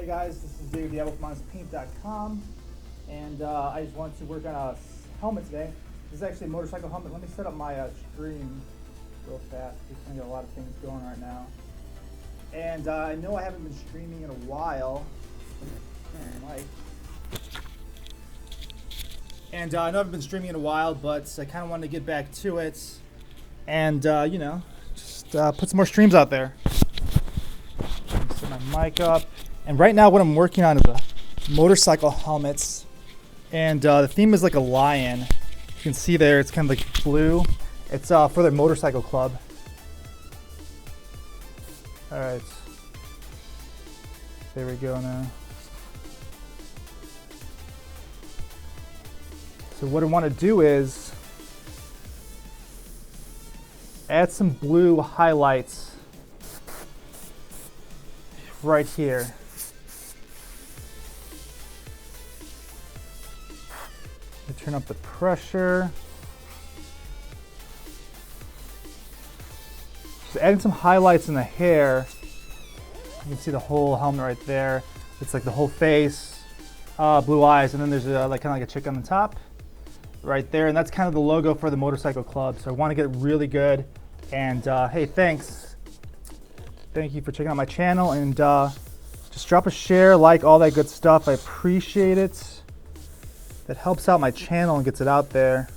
guys, this is Dave with paint.com, and I just wanted to work on a helmet today. This is actually a motorcycle helmet. Let me set up my stream real fast. We've got a lot of things going right now. And I know I haven't been streaming in a while. And I know I've been streaming in a while, but I kind of wanted to get back to it. And, you know, just put some more streams out there. Set my mic up. And right now what I'm working on is a motorcycle helmets. And the theme is like a lion. You can see there, it's kind of like blue. It's for their motorcycle club. All right. There we go now. So what I want to do is add some blue highlights right here. Turn up the pressure. Just adding some highlights in the hair. You can see the whole helmet right there. It's like the whole face, blue eyes, and then there's like kind of like a chick on the top right there, and that's kind of the logo for the motorcycle club. So I want to get it really good. And hey, thanks. Thank you for checking out my channel, and just drop a share, like, all that good stuff. I appreciate it. That helps out my channel and gets it out there.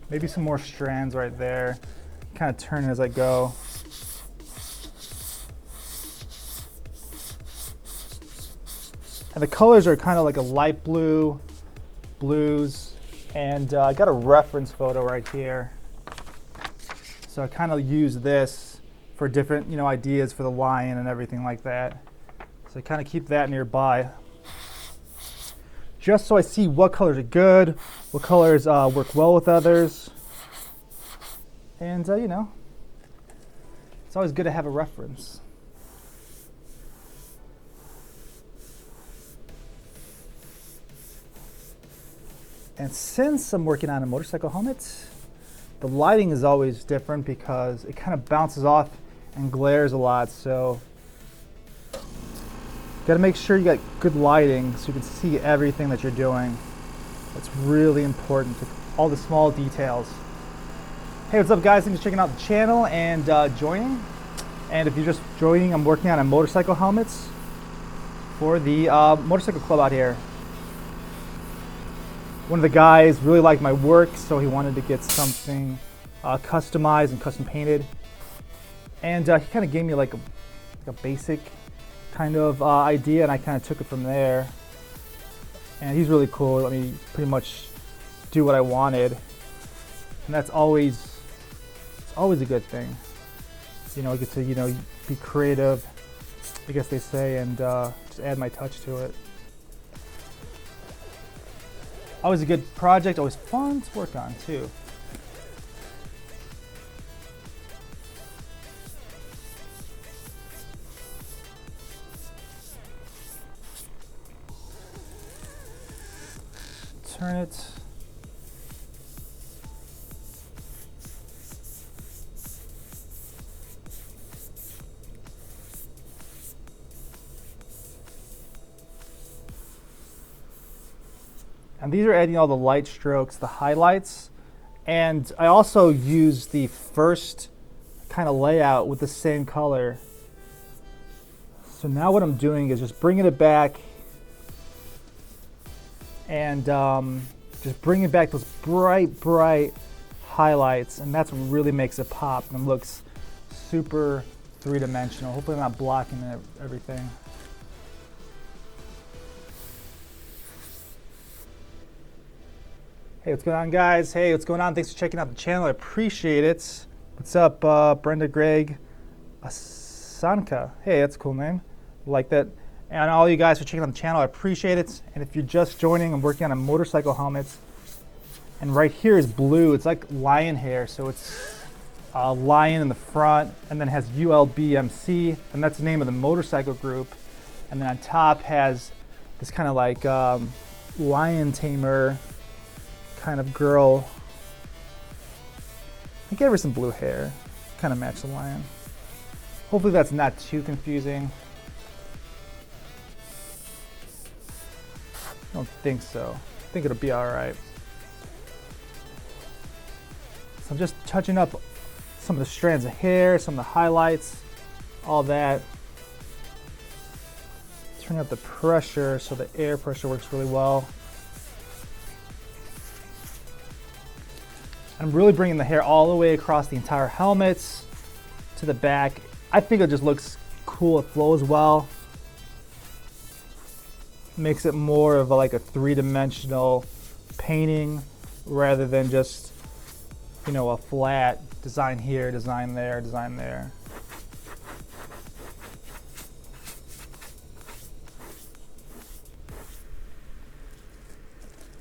Maybe some more strands right there. Kind of turn it as I go. And the colors are kind of like a light blue, blues, and I got a reference photo right here. So I kind of use this for different, you know, ideas for the lion and everything like that. So I kind of keep that nearby, just so I see what colors are good, what colors work well with others. And you know, it's always good to have a reference. And since I'm working on a motorcycle helmet, the lighting is always different because it kind of bounces off and glares a lot. So got to make sure you got good lighting so you can see everything that you're doing. That's really important, all the small details. Hey, what's up guys? Thanks for checking out the channel and joining. And if you're just joining, I'm working on a motorcycle helmets for the motorcycle club out here. One of the guys really liked my work, so he wanted to get something customized and custom painted. And he kind of gave me like a basic kind of idea, and I kind of took it from there. And he's really cool. Let me pretty much do what I wanted, and that's always a good thing. You know, I get to, you know, be creative, I guess they say, and just add my touch to it. Always a good project, always fun to work on too. Turn it. And these are adding all the light strokes, the highlights. And I also use the first kind of layout with the same color. So now what I'm doing is just bringing it back and just bringing back those bright highlights, and that's what really makes it pop and looks super three-dimensional. Hopefully I'm not blocking everything. Hey, what's going on guys? Hey, what's going on? Thanks for checking out the channel. I appreciate it. What's up, Brenda Greg Asanka? Hey, that's a cool name. Like that. And all you guys for checking out the channel, I appreciate it. And if you're just joining, I'm working on a motorcycle helmets. And right here is blue. It's like lion hair. So it's a lion in the front, and then has ULBMC, and that's the name of the motorcycle group. And then on top has this kind of like lion tamer kind of girl. I gave her some blue hair, kind of match the lion. Hopefully that's not too confusing. I don't think so. I think it'll be all right. So I'm just touching up some of the strands of hair, some of the highlights, all that. Turning up the pressure so the air pressure works really well. I'm really bringing the hair all the way across the entire helmet to the back. I think it just looks cool, it flows well. Makes it more of like a three-dimensional painting rather than just, you know, a flat design here, design there, design there.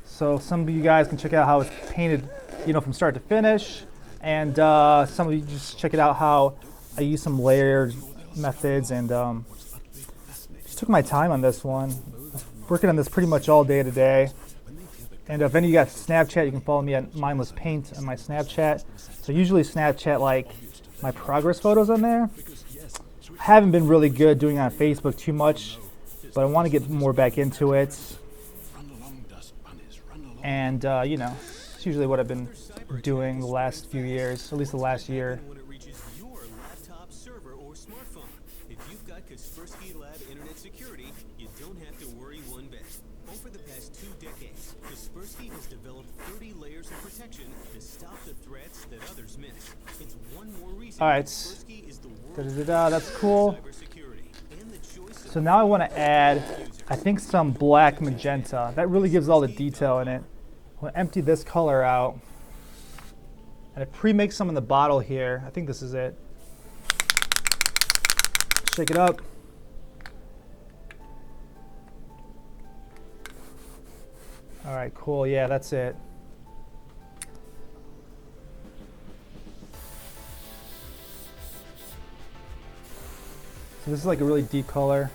So some of you guys can check out how it's painted, you know, from start to finish, and some of you just check it out how I use some layered methods, and just took my time on this one. Working on this pretty much all day today. And if any of you got Snapchat, you can follow me at Mindless Paint on my Snapchat. So usually Snapchat like my progress photos on there. I haven't been really good doing it on Facebook too much, but I want to get more back into it. And you know, it's usually what I've been doing the last few years, at least the last year. All right, that's cool. So now I want to add, I think, some black magenta. That really gives all the detail in it. I'm going to empty this color out. And I pre-mix some in the bottle here. I think this is it. Shake it up. All right, cool. Yeah, that's it. So this is like a really deep color.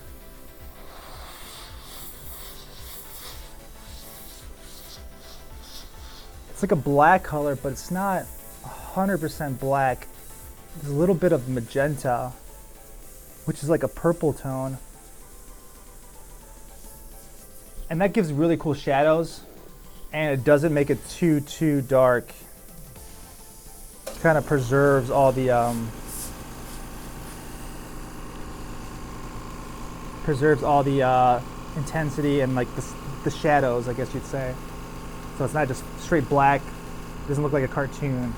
It's like a black color, but it's not 100% black. There's a little bit of magenta, which is like a purple tone. And that gives really cool shadows, and it doesn't make it too dark. Kind of preserves all the intensity and like the shadows, I guess you'd say. So it's not just straight black. It doesn't look like a cartoon.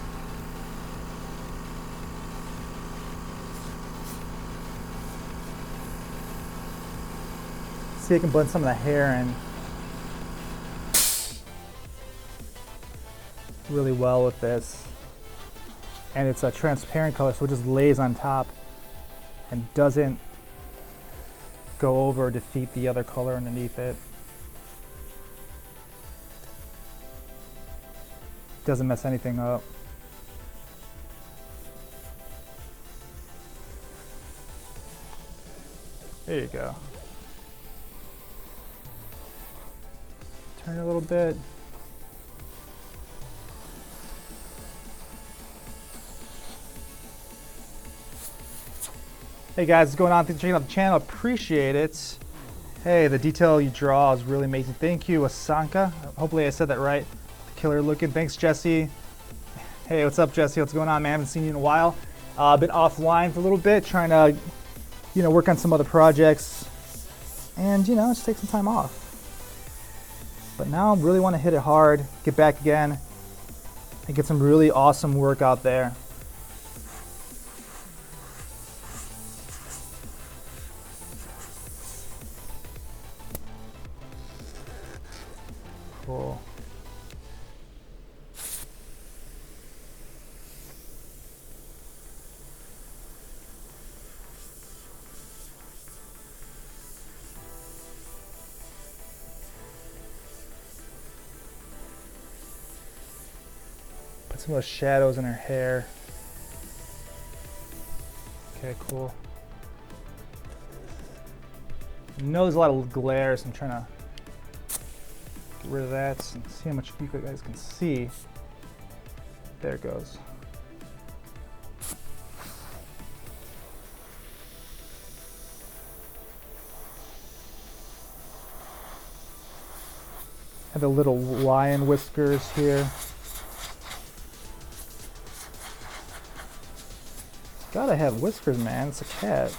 See, I can blend some of the hair in really well with this. And it's a transparent color, so it just lays on top and doesn't go over or defeat the other color underneath it. Doesn't mess anything up. There you go. Turn it a little bit. Hey guys, what's going on? Thanks for checking out the channel. Appreciate it. Hey, the detail you draw is really amazing. Thank you, Asanka. Hopefully I said that right. Killer looking. Thanks, Jesse. Hey, what's up, Jesse? What's going on, man? I haven't seen you in a while. Been offline for a little bit, trying to, you know, work on some other projects, and you know, just take some time off. But now I really want to hit it hard, get back again, and get some really awesome work out there. Cool. Put some of those shadows in her hair. Okay, cool. I know there's a lot of glare, so I'm trying to get rid of that and see how much you guys can see. There it goes. Have the little lion whiskers here. Gotta have whiskers, man. It's a cat.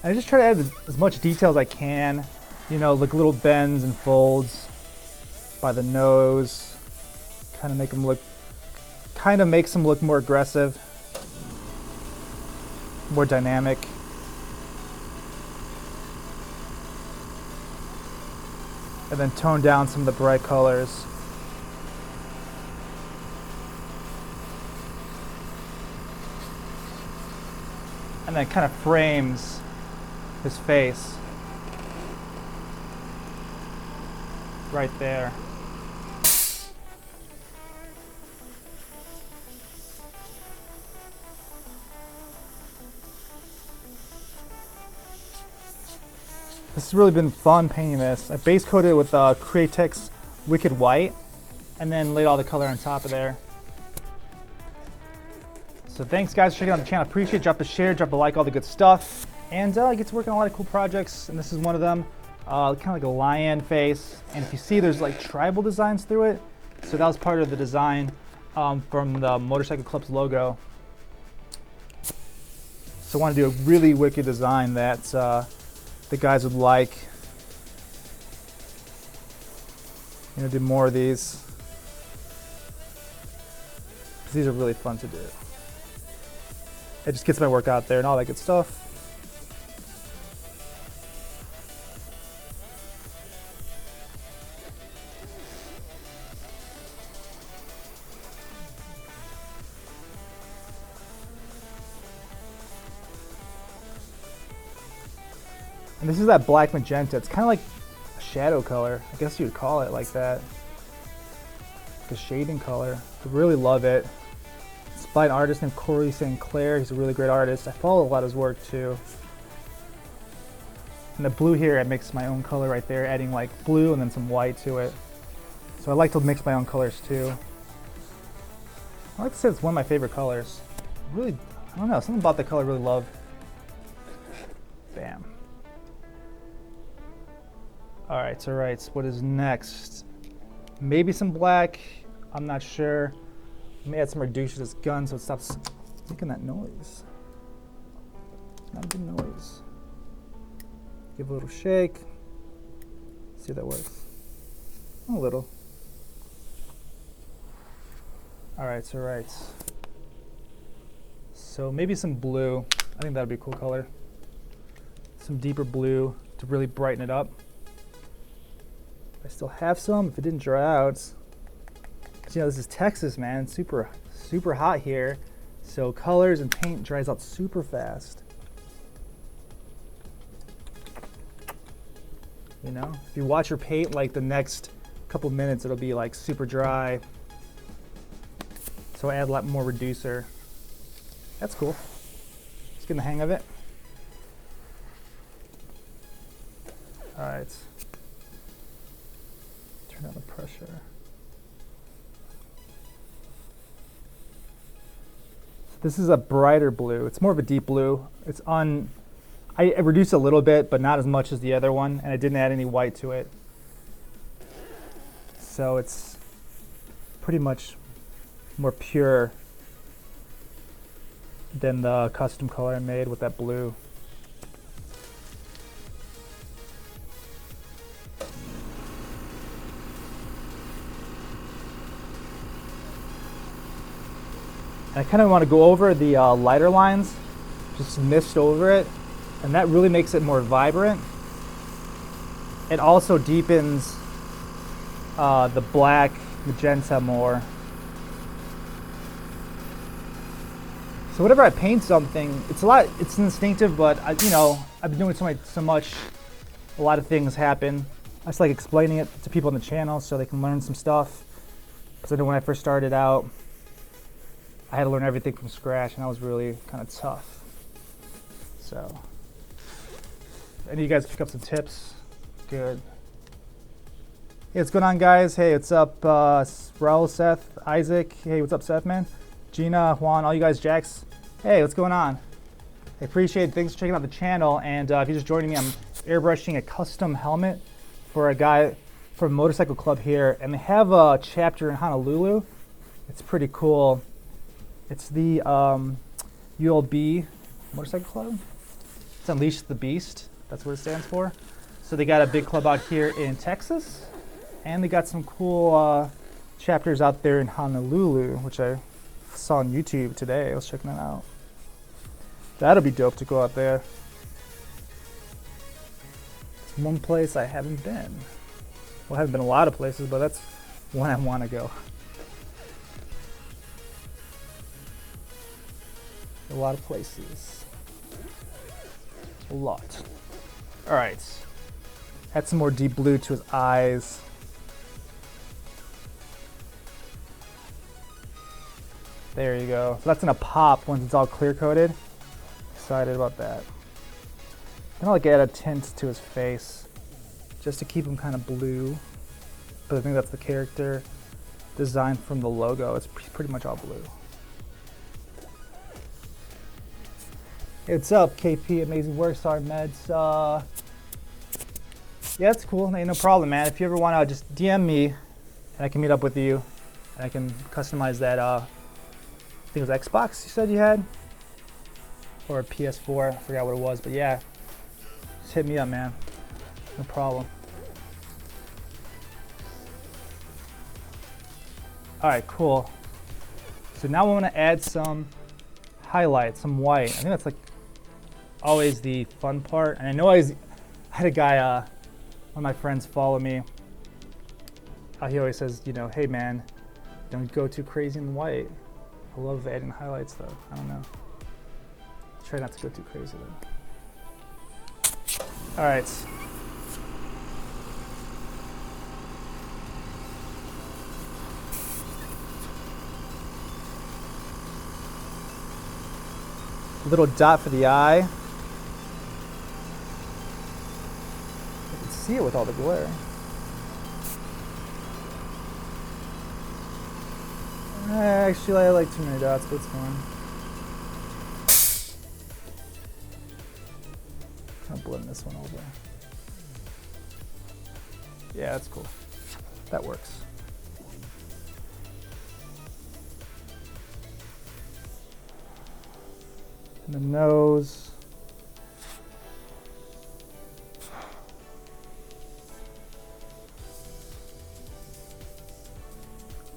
I just try to add as much detail as I can. You know, like little bends and folds by the nose. Kind of makes them look more aggressive, more dynamic. And then tone down some of the bright colors. And then kind of frames his face right there. This has really been fun painting this. I base coated it with Createx Wicked White and then laid all the color on top of there. So thanks guys for checking out the channel. Appreciate it. Drop a share, drop a like, all the good stuff. And I get to work on a lot of cool projects, and this is one of them. Kind of like a lion face. And if you see, there's like tribal designs through it. So that was part of the design from the Motorcycle Club's logo. So I want to do a really wicked design that the guys would like. I'm gonna do more of these. These are really fun to do. It just gets my work out there and all that good stuff. And this is that black magenta. It's kind of like a shadow color. I guess you would call it like that. The shading color. I really love it. It's by an artist named Corey St. Clair. He's a really great artist. I follow a lot of his work too. And the blue here, I mix my own color right there, adding like blue and then some white to it. So I like to mix my own colors too. I like to say it's one of my favorite colors. Really, I don't know, something about the color I really love. Bam. All right, so what is next? Maybe some black, I'm not sure. May add some reduce to this gun so it stops making that noise. Not a good noise. Give a little shake. See if that works. A little. All right, so maybe some blue. I think that'd be a cool color. Some deeper blue to really brighten it up. I still have some if it didn't dry out. You know, this is Texas, man. It's super hot here. So colors and paint dries out super fast. You know, if you watch your paint like the next couple minutes, it'll be like super dry. So I add a lot more reducer. That's cool. Just getting the hang of it. All right. Turn down the pressure. This is a brighter blue. It's more of a deep blue. I reduced a little bit, but not as much as the other one, and I didn't add any white to it. So it's pretty much more pure than the custom color I made with that blue. I kind of want to go over the lighter lines, just mist over it, and that really makes it more vibrant. It also deepens the black magenta more. So whenever I paint something, it's instinctive, but I've been doing so much, a lot of things happen. I just like explaining it to people on the channel so they can learn some stuff. Because I know when I first started out, I had to learn everything from scratch, and that was really kind of tough. So, any of you guys pick up some tips? Good. Hey, what's going on, guys? Hey, what's up, Raul, Seth, Isaac? Hey, what's up, Seth, man? Gina, Juan, all you guys, Jax. Hey, what's going on? I appreciate it. Thanks for checking out the channel. And if you're just joining me, I'm airbrushing a custom helmet for a guy from a motorcycle club here. And they have a chapter in Honolulu. It's pretty cool. It's the ULB Motorcycle Club. It's Unleashed the Beast. That's what it stands for. So they got a big club out here in Texas. And they got some cool chapters out there in Honolulu, which I saw on YouTube today. I was checking that out. That'll be dope to go out there. It's one place I haven't been. Well, I haven't been a lot of places, but that's one I want to go. A lot of places. A lot. All right. Add some more deep blue to his eyes. There you go. So that's gonna pop once it's all clear coated. Excited about that. Then I'll like add a tint to his face just to keep him kind of blue. But I think that's the character design from the logo. It's pretty much all blue. Hey, what's up, KP? Amazing work. Sorry, meds. Yeah, it's cool. Ain't no problem, man. If you ever want to just DM me, and I can meet up with you, and I can customize that. I think it was Xbox you said you had, or a PS4. I forgot what it was, but yeah, just hit me up, man. No problem. All right, cool. So now I want to add some highlights, some white. I think that's like always the fun part. And I know I had a guy, one of my friends follow me. He always says, you know, hey man, don't go too crazy in the white. I love adding highlights though. I don't know. Try not to go too crazy though. All right. Little dot for the eye. You can see it with all the glare. Actually, I like too many dots, but it's fine. I'll blend this one over. Yeah, that's cool. That works. And the nose.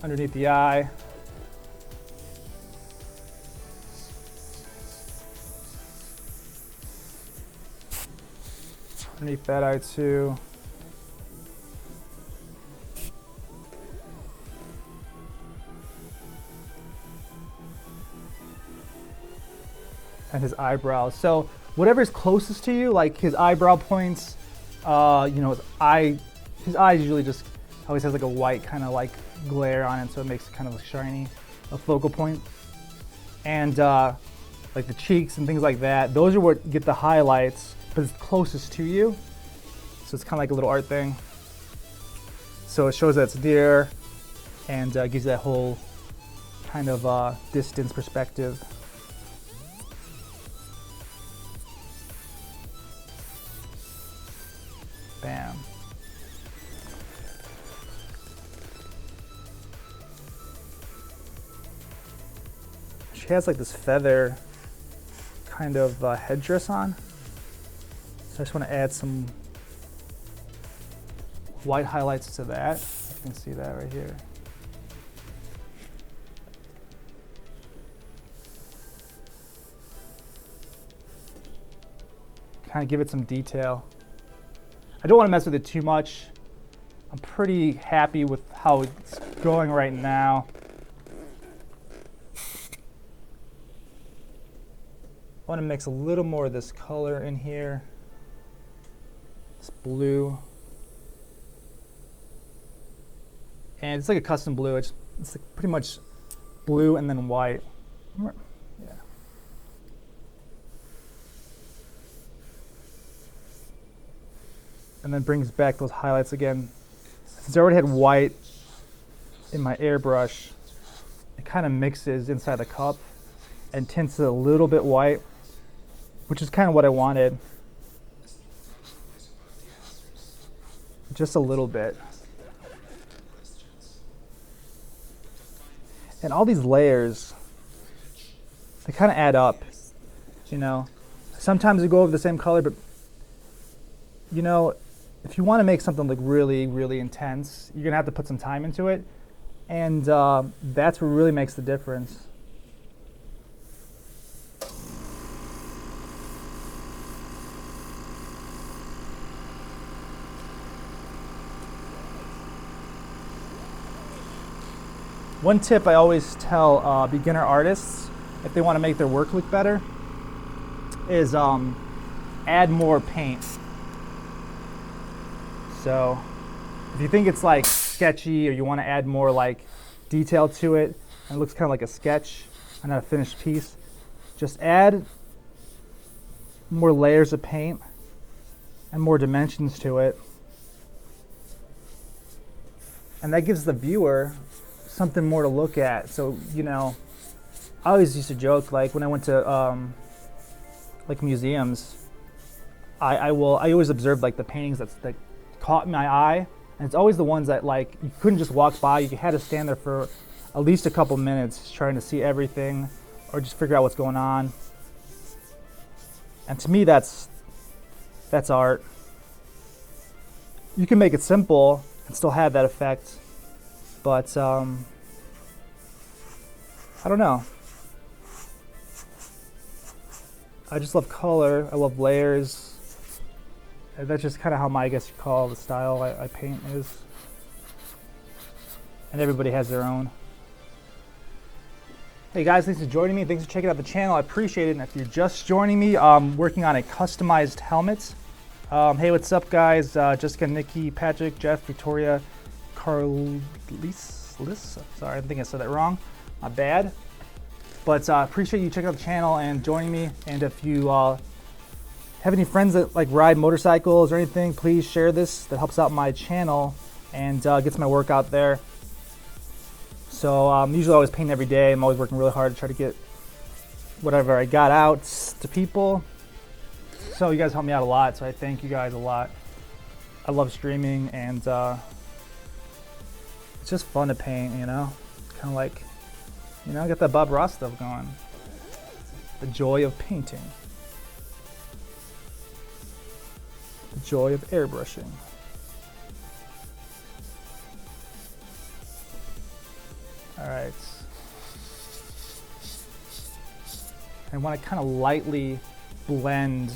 Underneath the eye. Underneath that eye too. And his eyebrows. So whatever's closest to you, like his eyebrow points, you know, his eyes usually just always has like a white kind of like glare on it, so it makes it kind of shiny, a focal point. And like the cheeks and things like that, those are what get the highlights, but it's closest to you. So it's kind of like a little art thing. So it shows that it's there and gives you that whole kind of distance perspective. Bam. She has like this feather kind of headdress on. So I just want to add some white highlights to that. You can see that right here. Kind of give it some detail. I don't want to mess with it too much. I'm pretty happy with how it's going right now. I want to mix a little more of this color in here. This blue. And it's like a custom blue. It's like pretty much blue and then white. Yeah. And then brings back those highlights again. Since I already had white in my airbrush, it kind of mixes inside the cup and tints it a little bit white. which is kind of what I wanted. Just a little bit. And all these layers, they kind of add up, you know. Sometimes we go over the same color, but you know, if you want to make something like really, really intense, you're gonna have to put some time into it, and that's what really makes the difference. One tip I always tell beginner artists, if they want to make their work look better, is add more paint. So if you think it's like sketchy, or you want to add more like detail to it, and it looks kind of like a sketch and not a finished piece, just add more layers of paint and more dimensions to it. And that gives the viewer something more to look at. So, you know, I always used to joke, like when I went to like museums, I always observed like the paintings that caught my eye, and it's always the ones that like you couldn't just walk by. You had to stand there for at least a couple minutes trying to see everything, or just figure out what's going on. And to me, that's art. You can make it simple and still have that effect, but I don't know. I just love color. I love layers. And that's just kind of how I guess you call the style I paint is. And everybody has their own. Hey guys, thanks for joining me. Thanks for checking out the channel. I appreciate it. And if you're just joining me, I'm working on a customized helmet. Hey, what's up guys? Jessica, Nikki, Patrick, Jeff, Victoria, Carlis. Sorry, I think I said that wrong. My bad. But appreciate you checking out the channel and joining me. And if you have any friends that like ride motorcycles or anything, please share this. That helps out my channel and gets my work out there. So usually I always paint every day. I'm always working really hard to try to get whatever I got out to people. So you guys help me out a lot, so I thank you guys a lot. I love streaming, and it's just fun to paint, you know? Kind of like, you know, get that Bob Ross stuff going. The joy of painting. The joy of airbrushing. All right. I want to kind of lightly blend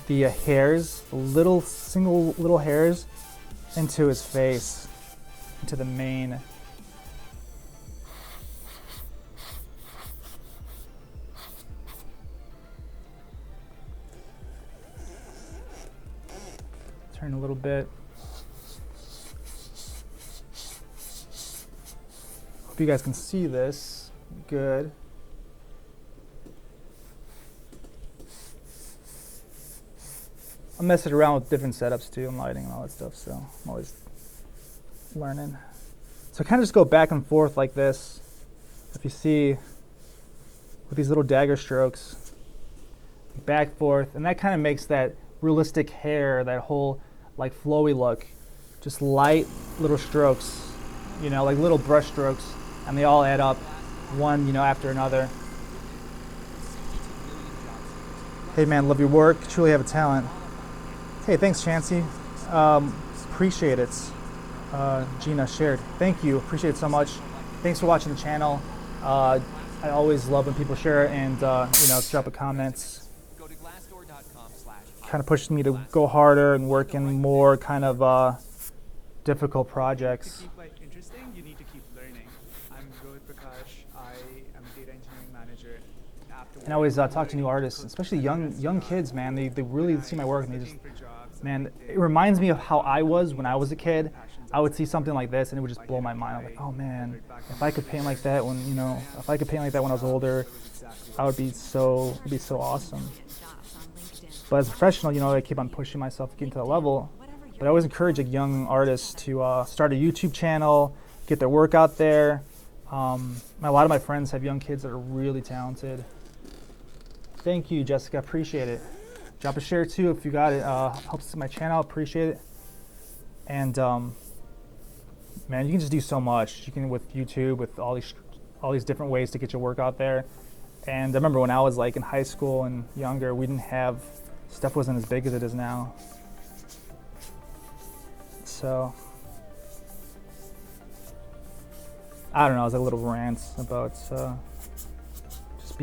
the hairs, the single little hairs, into his face, into the mane. Turn a little bit. Hope you guys can see this. Good. I'm messing around with different setups too, and lighting and all that stuff, so I'm always learning. So I kind of just go back and forth like this. If you see, with these little dagger strokes, back, forth, and that kind of makes that realistic hair, that whole like flowy look, just light little strokes, you know, like little brush strokes, and they all add up, one, you know, after another. Hey man, love your work, truly have a talent. Hey, thanks Chancey, appreciate it. Gina shared, thank you, appreciate it so much. Thanks for watching the channel. I always love when people share and you know, drop a comment. Kind of pushes me to go harder and work in more kind of difficult projects. To keep life interesting, you need to keep learning. I'm Rohit Prakash. I am a data engineering manager. And I always talk to new artists, especially young kids, man. They really see my work and they just, man, it reminds me of how I was when I was a kid. I would see something like this and it would just blow my mind. I'm like, oh man, if I could paint like that when, you know, if I could paint like that when I was older, I would be so, it'd be so awesome. But as a professional, you know, I keep on pushing myself to get into that level. But I always encourage like young artists to start a YouTube channel, get their work out there. A lot of my friends have young kids that are really talented. Thank you, Jessica. Appreciate it. Drop a share too if you got it. Helps my channel. Appreciate it. And man, you can just do so much. You can with YouTube, with all these different ways to get your work out there. And I remember when I was like in high school and younger, we didn't have, stuff wasn't as big as it is now. So I don't know, it was a little rant about just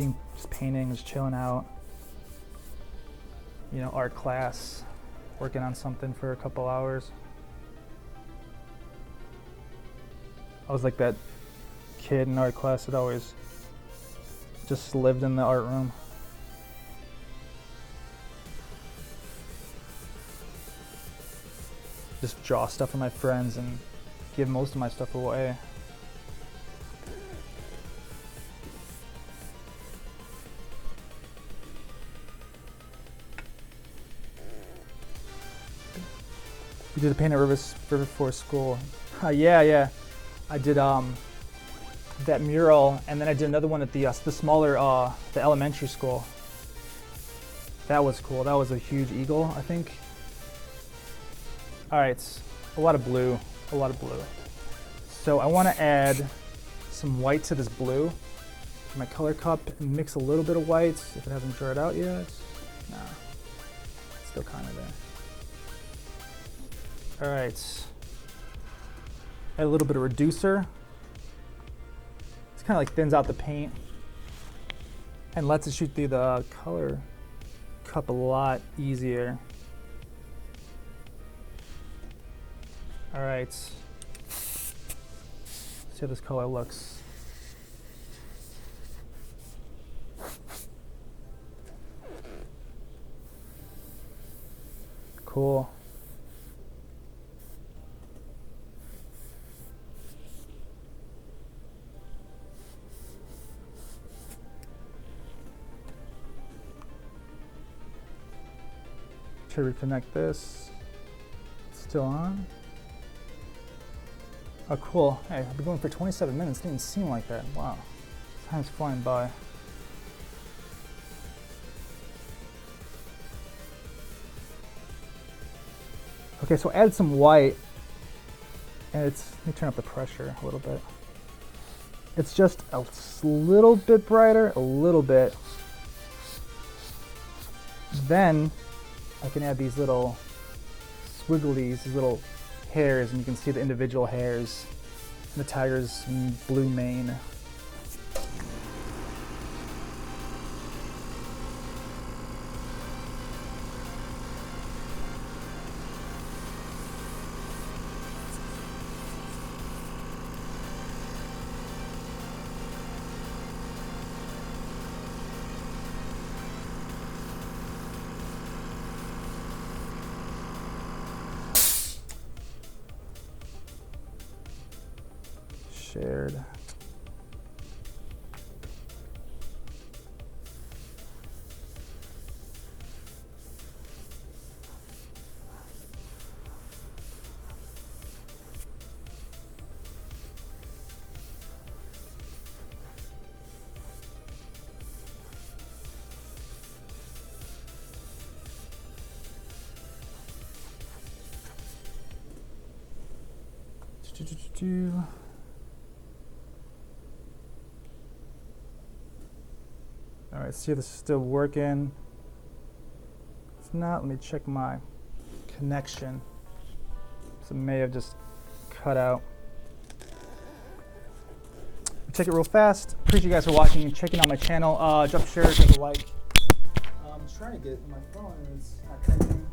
painting, just chilling out. You know, art class, working on something for a couple hours. I was like that kid in art class that always just lived in the art room. Just draw stuff for my friends and give most of my stuff away. We did a paint at River Forest School. Yeah. I did that mural, and then I did another one at the smaller the elementary school. That was cool. That was a huge eagle, I think. All right, a lot of blue. So I want to add some white to this blue. My color cup, and mix a little bit of whites if it hasn't dried out yet. Nah, it's still kind of there. All right. Add a little bit of reducer. It's kind of like thins out the paint and lets it shoot through the color cup a lot easier. All right. See how this color looks. Cool. To reconnect this. It's still on. Oh, cool. Hey, I've been going for 27 minutes. It didn't seem like that. Wow. Time's flying by. Okay, so add some white. And let me turn up the pressure a little bit. It's just a little bit brighter, a little bit. Then I can add these little swigglies, these little hairs, and you can see the individual hairs. The tiger's blue mane. Shared. All right, see if this is still working. If not, let me check my connection. So it may have just cut out. Check it real fast. Appreciate you guys for watching and checking out my channel. Drop a share, drop a like. I'm trying to get my phone and it's not connecting.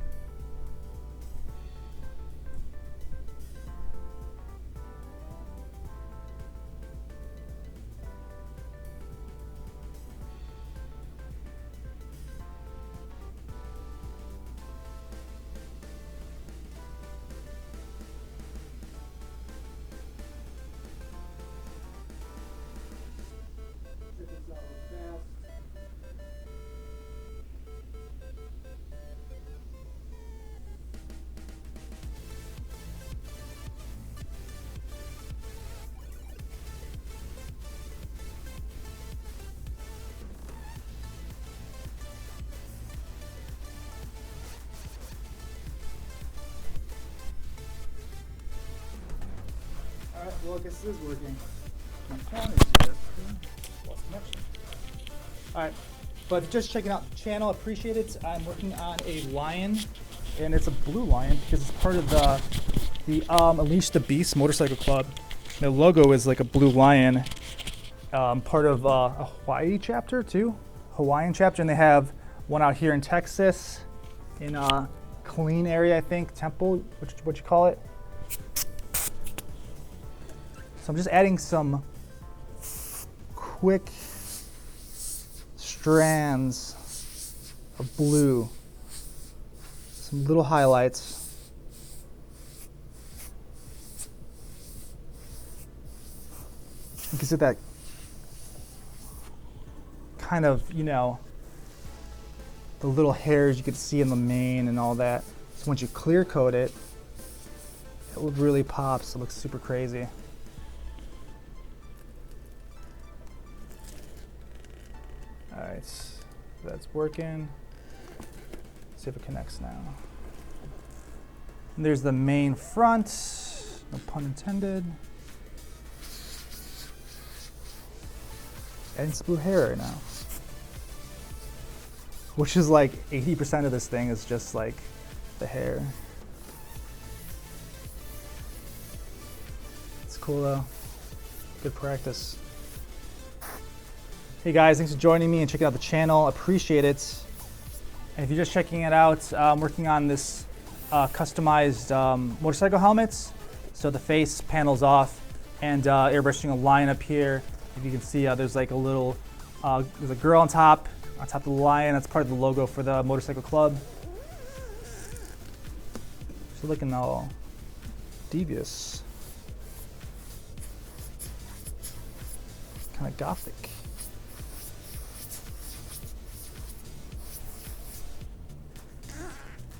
Well, I guess this is working. My phone is here. Lost connection. All right, but just checking out the channel, appreciate it. I'm working on a lion, and it's a blue lion because it's part of the Unleash the Beast motorcycle club. The logo is like a blue lion, part of a Hawaii chapter too, Hawaiian chapter, and they have one out here in Texas, in a clean area, I think, temple, what you call it. So I'm just adding some quick strands of blue, some little highlights. You can see that kind of, you know, the little hairs you could see in the mane and all that. So once you clear coat it, it really pops. It looks super crazy. All right, that's working. Let's see if it connects now. And there's the main front, no pun intended. And it's blue hair right now. Which is like 80% of this thing is just like the hair. It's cool though. Good practice. Hey guys, thanks for joining me and checking out the channel. Appreciate it. And if you're just checking it out, I'm working on this customized motorcycle helmets. So the face panels off and airbrushing a line up here. If you can see, there's like a little, there's a girl on top of the lion. That's part of the logo for the motorcycle club. She's looking all devious. Kind of gothic.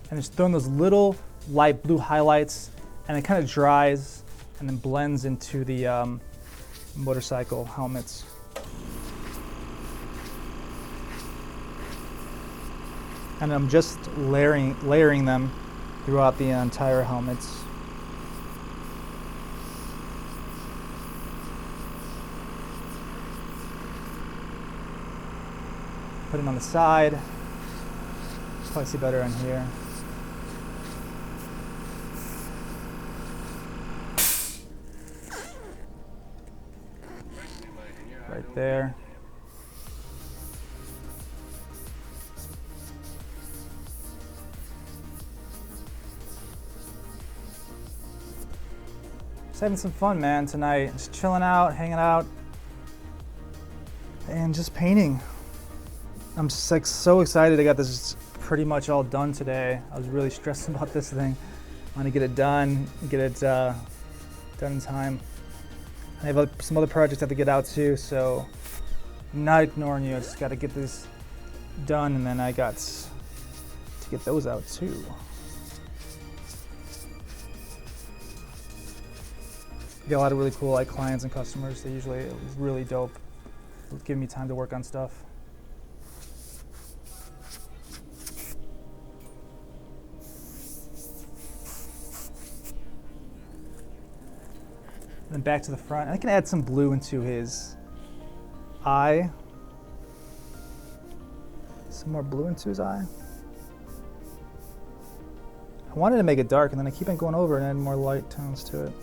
And just throwing those little light blue highlights, and it kind of dries and then blends into the motorcycle helmets. And I'm just layering them throughout the entire helmets. Put them on the side. Probably see better in here. Right there. Just having some fun, man, tonight. Just chilling out, hanging out, and just painting. I'm just like so excited. I got this pretty much all done today. I was really stressed about this thing. I want to get it done, get it done in time. I have some other projects I have to get out too, so I'm not ignoring you. I just got to get this done, and then I got to get those out too. I get a lot of really cool like clients and customers. They usually it was really dope. It's giving me time to work on stuff. And then back to the front. I can add some blue into his eye. Some more blue into his eye. I wanted to make it dark, and then I keep on going over and adding more light tones to it.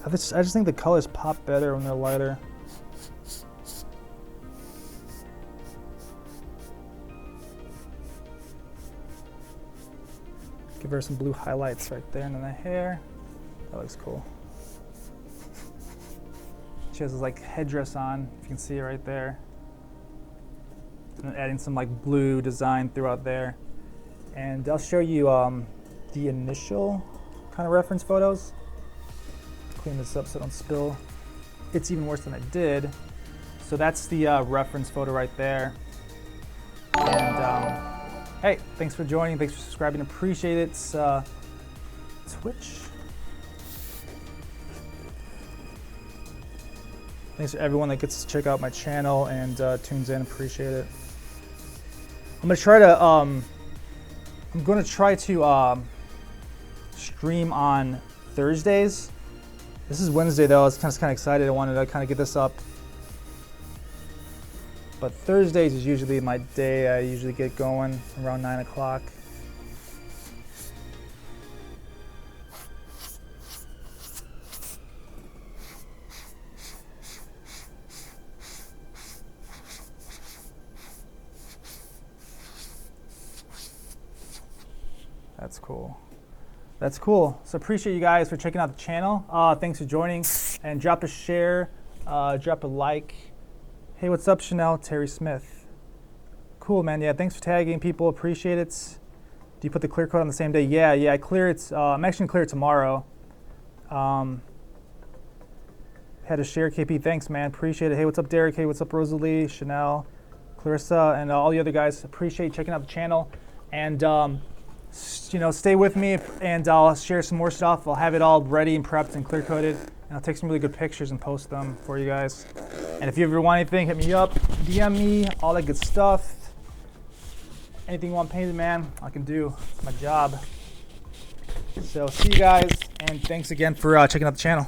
I just think the colors pop better when they're lighter. Give her some blue highlights right there and in the hair. That looks cool. She has this like headdress on, if you can see it right there. And adding some like blue design throughout there. And I'll show you the initial kind of reference photos. Clean this up so I don't spill. It's even worse than I did. So that's the reference photo right there. And hey, thanks for joining. Thanks for subscribing. Appreciate it. Twitch. Thanks to everyone that gets to check out my channel and tunes in. Appreciate it. I'm gonna try to stream on Thursdays. This is Wednesday though. I was kind of excited. I wanted to kind of get this up. But Thursdays is usually my day. I usually get going around 9 o'clock. That's cool. That's cool. So appreciate you guys for checking out the channel. Thanks for joining. And drop a share, drop a like. Hey, what's up, Chanel? Terry Smith. Cool, man. Yeah, thanks for tagging people. Appreciate it. Do you put the clear coat on the same day? Yeah, I clear it. I'm actually going to clear it tomorrow. Had to share, KP. Thanks, man. Appreciate it. Hey, what's up, Derek? Hey, what's up, Rosalie, Chanel, Clarissa, and all the other guys. Appreciate checking out the channel. And, you know, stay with me, and I'll share some more stuff. I'll have it all ready and prepped and clear coated, and I'll take some really good pictures and post them for you guys. And if you ever want anything, hit me up, DM me, all that good stuff. Anything you want painted, man, I can do. It's my job. So see you guys, and thanks again for checking out the channel.